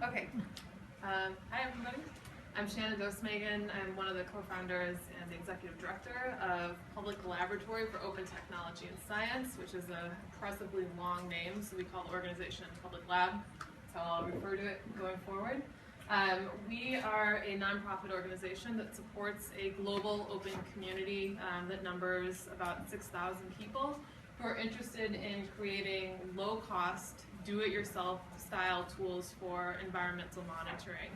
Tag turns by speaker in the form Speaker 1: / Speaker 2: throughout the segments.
Speaker 1: Okay. Hi, everybody. I'm Shannon Dosemagen. I'm one of the co-founders and the executive director of Public Laboratory for Open Technology and Science, which is a impressively long name, so we call the organization Public Lab. That's how I'll refer to it going forward. We are a nonprofit organization that supports a global open community that numbers about 6,000 people who are interested in creating low-cost, do-it-yourself style tools for environmental monitoring.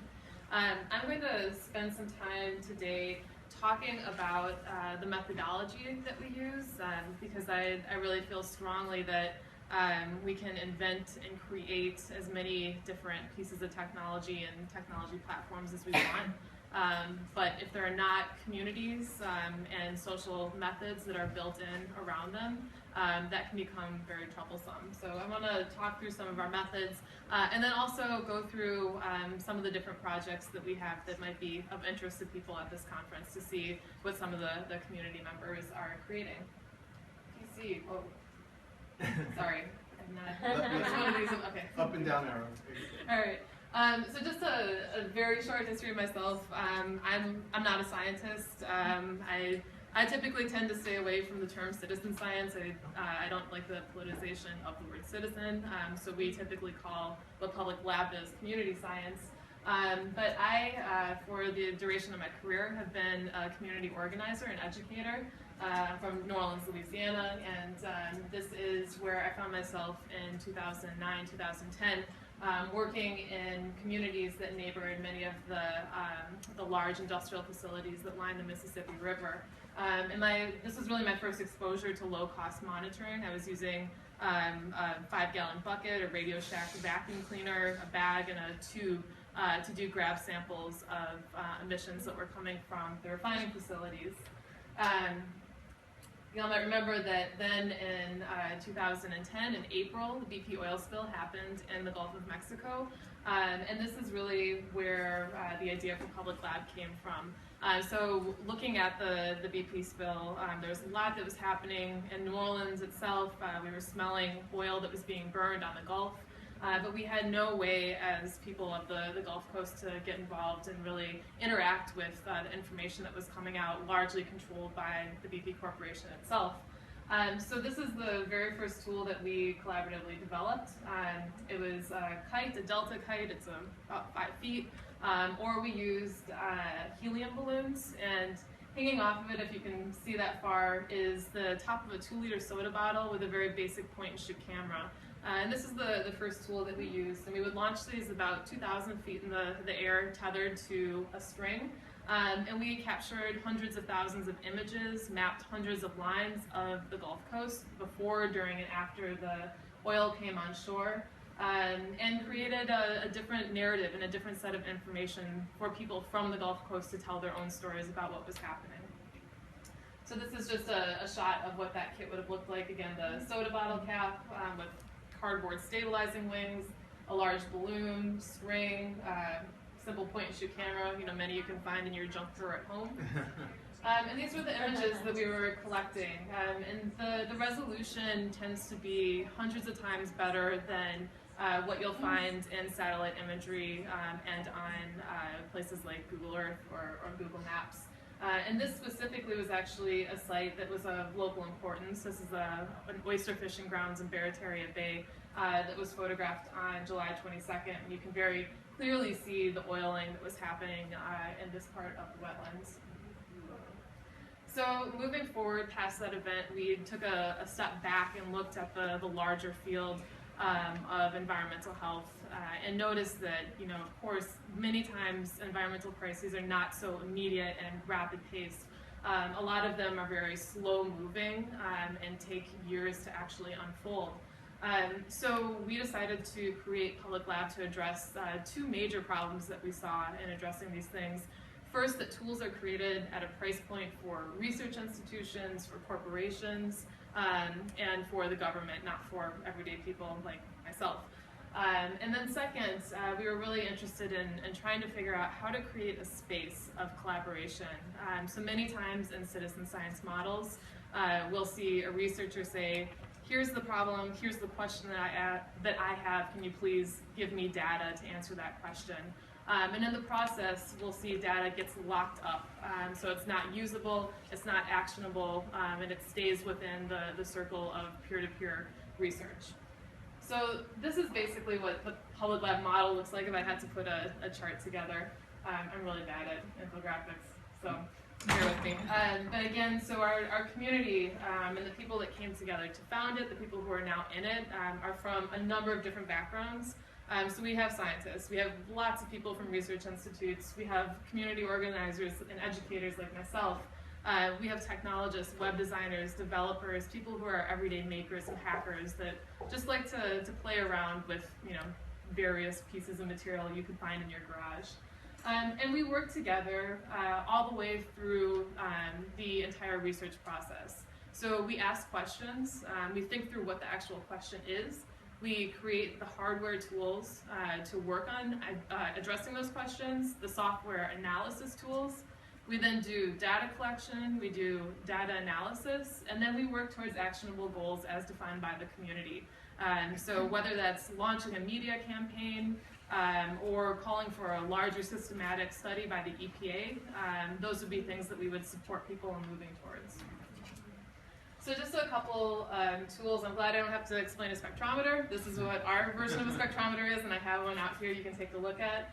Speaker 1: I'm going to spend some time today talking about the methodology that we use because I really feel strongly that we can invent and create as many different pieces of technology and technology platforms as we want. But if there are not communities and social methods that are built in around them, that can become very troublesome. So I want to talk through some of our methods and then also go through some of the different projects that we have that might be of interest to people at this conference to see what some of the community members are creating. PC, oh, sorry. I'm not, which one of these? Okay.
Speaker 2: Up and down arrow.
Speaker 1: All right. So just a very short history of myself. I'm not a scientist. I typically tend to stay away from the term citizen science. I don't like the politicization of the word citizen. So we typically call what Public Lab is community science. But I, for the duration of my career, have been a community organizer and educator. I'm from New Orleans, Louisiana, and this is where I found myself in 2009, 2010, working in communities that neighbored many of the large industrial facilities that line the Mississippi River. This was really my first exposure to low-cost monitoring. I was using a 5-gallon bucket, a Radio Shack vacuum cleaner, a bag, and a tube to do grab samples of emissions that were coming from the refining facilities. You all might remember that then in 2010, in April, the BP oil spill happened in the Gulf of Mexico. And this is really where the idea for Public Lab came from. So looking at the BP spill, there was a lot that was happening in New Orleans itself. We were smelling oil that was being burned on the Gulf. But we had no way as people of the Gulf Coast to get involved and really interact with the information that was coming out, largely controlled by the BP Corporation itself. So this is the very first tool that we collaboratively developed. It was a kite, a delta kite, it's about 5 feet, or we used helium balloons, and hanging off of it, if you can see that far, is the top of a 2-liter soda bottle with a very basic point-and-shoot camera. And this is the first tool that we used, and we would launch these about 2,000 feet in the air, tethered to a string. And we captured hundreds of thousands of images, mapped hundreds of lines of the Gulf Coast before, during, and after the oil came on shore, and created a different narrative and a different set of information for people from the Gulf Coast to tell their own stories about what was happening. So this is just a shot of what that kit would have looked like. Again, the soda bottle cap with cardboard stabilizing wings, a large balloon, string, simple point-and-shoot camera, many you can find in your junk drawer at home. And these were the images that we were collecting. And the resolution tends to be hundreds of times better than what you'll find in satellite imagery and on places like Google Earth or Google Maps. And this specifically was actually a site that was of local importance. This is an oyster fishing grounds in Barataria Bay that was photographed on July 22nd. And you can very clearly see the oiling that was happening in this part of the wetlands. So moving forward past that event, we took a step back and looked at the larger field of environmental health and noticed that, of course, many times environmental crises are not so immediate and rapid paced. A lot of them are very slow moving and take years to actually unfold. So we decided to create Public Lab to address 2 major problems that we saw in addressing these things. First, that tools are created at a price point for research institutions, for corporations, and for the government, not for everyday people like myself. And then second, we were really interested in trying to figure out how to create a space of collaboration. So many times in citizen science models, we'll see a researcher say, here's the problem, here's the question that I have, can you please give me data to answer that question? And in the process, we'll see data gets locked up, so it's not usable, it's not actionable, and it stays within the circle of peer-to-peer research. So this is basically what the public lab model looks like if I had to put a chart together. I'm really bad at infographics, so bear with me. But again, so our community and the people that came together to found it, the people who are now in it, are from a number of different backgrounds. So we have scientists, we have lots of people from research institutes, we have community organizers and educators like myself, we have technologists, web designers, developers, people who are everyday makers and hackers that just like to play around with, you know, various pieces of material you could find in your garage. And we work together all the way through the entire research process. So we ask questions, we think through what the actual question is, we create the hardware tools to work on addressing those questions, the software analysis tools. We then do data collection, we do data analysis, and then we work towards actionable goals as defined by the community. So whether that's launching a media campaign or calling for a larger systematic study by the EPA, those would be things that we would support people in moving towards. So just a couple tools. I'm glad I don't have to explain a spectrometer. This is what our version of a spectrometer is, and I have one out here you can take a look at.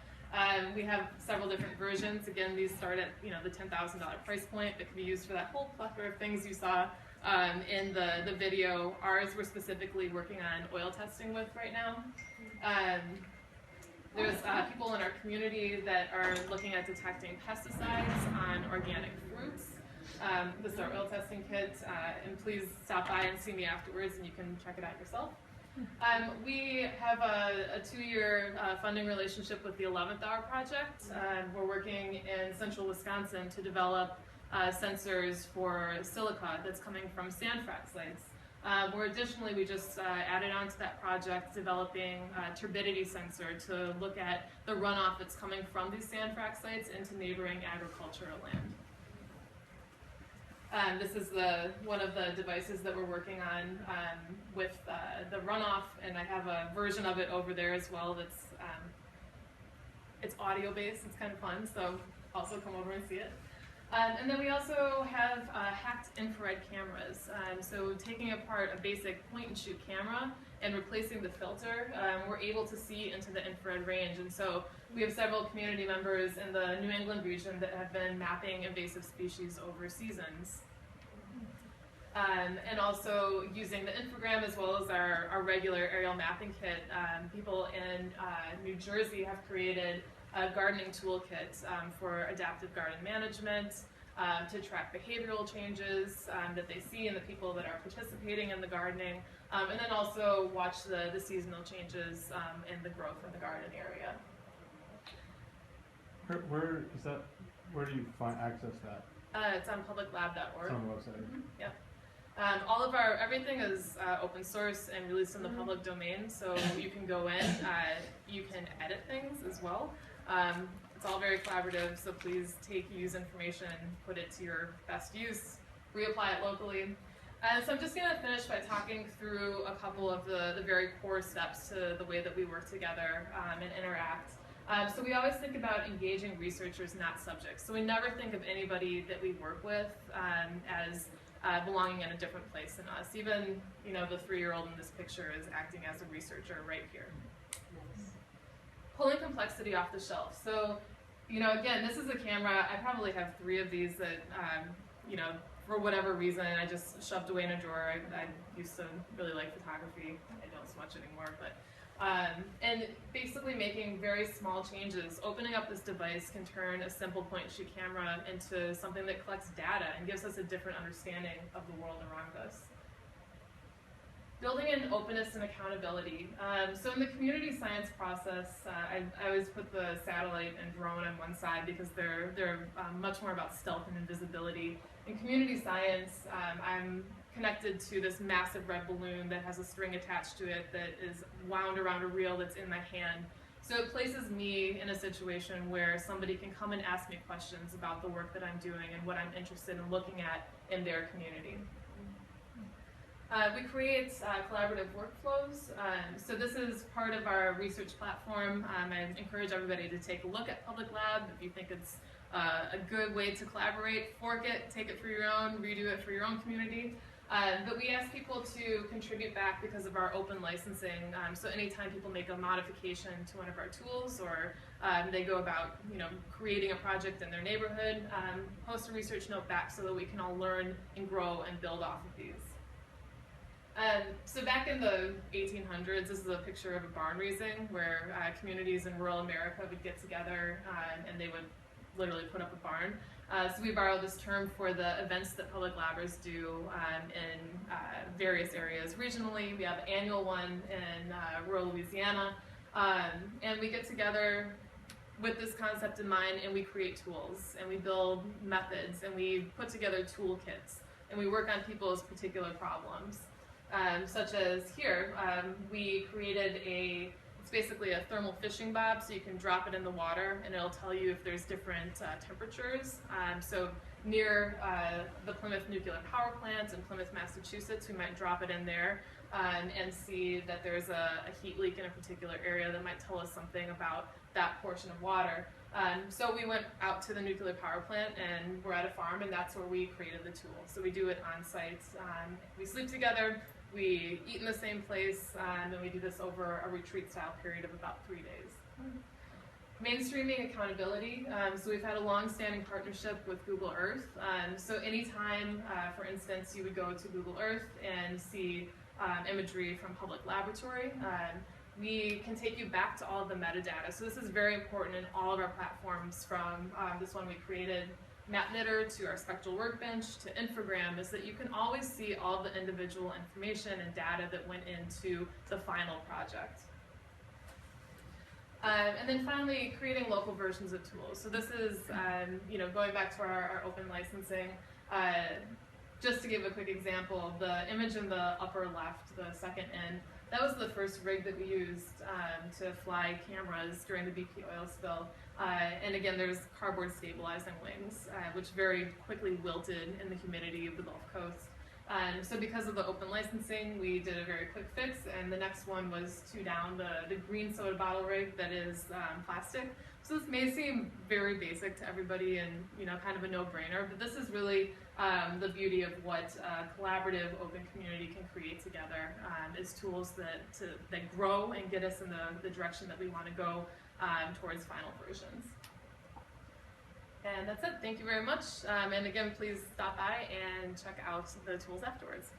Speaker 1: We have several different versions. Again, these start at the $10,000 price point that can be used for that whole plethora of things you saw in the video. Ours we're specifically working on oil testing with right now. There's people in our community that are looking at detecting pesticides on organic fruits. This is our oil testing kit, and please stop by and see me afterwards and you can check it out yourself. We have a 2-year funding relationship with the 11th Hour Project. We're working in central Wisconsin to develop sensors for silica that's coming from sand frac sites. Where additionally we just added on to that project developing a turbidity sensor to look at the runoff that's coming from these sand frac sites into neighboring agricultural land. This is one of the devices that we're working on with the runoff, and I have a version of it over there as well that's it's audio based, it's kind of fun, so also come over and see it. And then we also have hacked infrared cameras. So taking apart a basic point and shoot camera and replacing the filter, we're able to see into the infrared range. And so we have several community members in the New England region that have been mapping invasive species over seasons. And also using the infogram as well as our regular aerial mapping kit. People in New Jersey have created a gardening toolkit for adaptive garden management to track behavioral changes that they see in the people that are participating in the gardening, and then also watch the seasonal changes in the growth of the garden area.
Speaker 2: Where is that? Where do you access that?
Speaker 1: It's on publiclab.org.
Speaker 2: It's on the website.
Speaker 1: Mm-hmm. Yep. Everything is open source and released in the public domain, so you can go in, you can edit things as well. It's all very collaborative, so please use information and put it to your best use, reapply it locally. So I'm just going to finish by talking through a couple of the very core steps to the way that we work together and interact. So we always think about engaging researchers, not subjects. So we never think of anybody that we work with as belonging in a different place than us. Even, the 3-year-old in this picture is acting as a researcher right here. Pulling complexity off the shelf. So, again, this is a camera. I probably have 3 of these that, for whatever reason, I just shoved away in a drawer. I used to really like photography. I don't so much anymore, but and basically making very small changes. Opening up this device can turn a simple point-and-shoot camera into something that collects data and gives us a different understanding of the world around us. Building in openness and accountability. So in the community science process, I always put the satellite and drone on one side because they're much more about stealth and invisibility. In community science, I'm connected to this massive red balloon that has a string attached to it that is wound around a reel that's in my hand. So it places me in a situation where somebody can come and ask me questions about the work that I'm doing and what I'm interested in looking at in their community. We create collaborative workflows. So this is part of our research platform. I encourage everybody to take a look at Public Lab. If you think it's a good way to collaborate, fork it, take it for your own, redo it for your own community. But we ask people to contribute back because of our open licensing. So anytime people make a modification to one of our tools, or they go about creating a project in their neighborhood, post a research note back so that we can all learn and grow and build off of these. So back in the 1800s, this is a picture of a barn raising where communities in rural America would get together and they would literally put up a barn. So we borrowed this term for the events that public labbers do in various areas. Regionally, we have an annual one in rural Louisiana, and we get together with this concept in mind, and we create tools, and we build methods, and we put together toolkits, and we work on people's particular problems. Such as here, we created it's basically a thermal fishing bob, so you can drop it in the water and it'll tell you if there's different temperatures. So near the Plymouth nuclear power plant in Plymouth, Massachusetts, we might drop it in there and see that there's a heat leak in a particular area that might tell us something about that portion of water. So we went out to the nuclear power plant and we're at a farm, and that's where we created the tool. So we do it on site. We sleep together, we eat in the same place, and we do this over a retreat style period of about 3 days. Mainstreaming accountability. So we've had a long-standing partnership with Google Earth. So anytime, for instance, you would go to Google Earth and see imagery from public laboratory, we can take you back to all of the metadata. So this is very important in all of our platforms, from this one we created, MapKnitter, to our spectral workbench, to Infogram, is that you can always see all the individual information and data that went into the final project. And then finally, creating local versions of tools. So this is, going back to our open licensing. Just to give a quick example, the image in the upper left, the second in, that was the first rig that we used to fly cameras during the BP oil spill. And again, there's cardboard stabilizing wings, which very quickly wilted in the humidity of the Gulf Coast. So because of the open licensing, we did a very quick fix, and the next one was to down the green soda bottle rig that is plastic. So this may seem very basic to everybody and kind of a no-brainer, but this is really the beauty of what a collaborative open community can create together, is tools that grow and get us in the direction that we want to go towards final versions. And that's it. Thank you very much. And again, please stop by and check out the tools afterwards.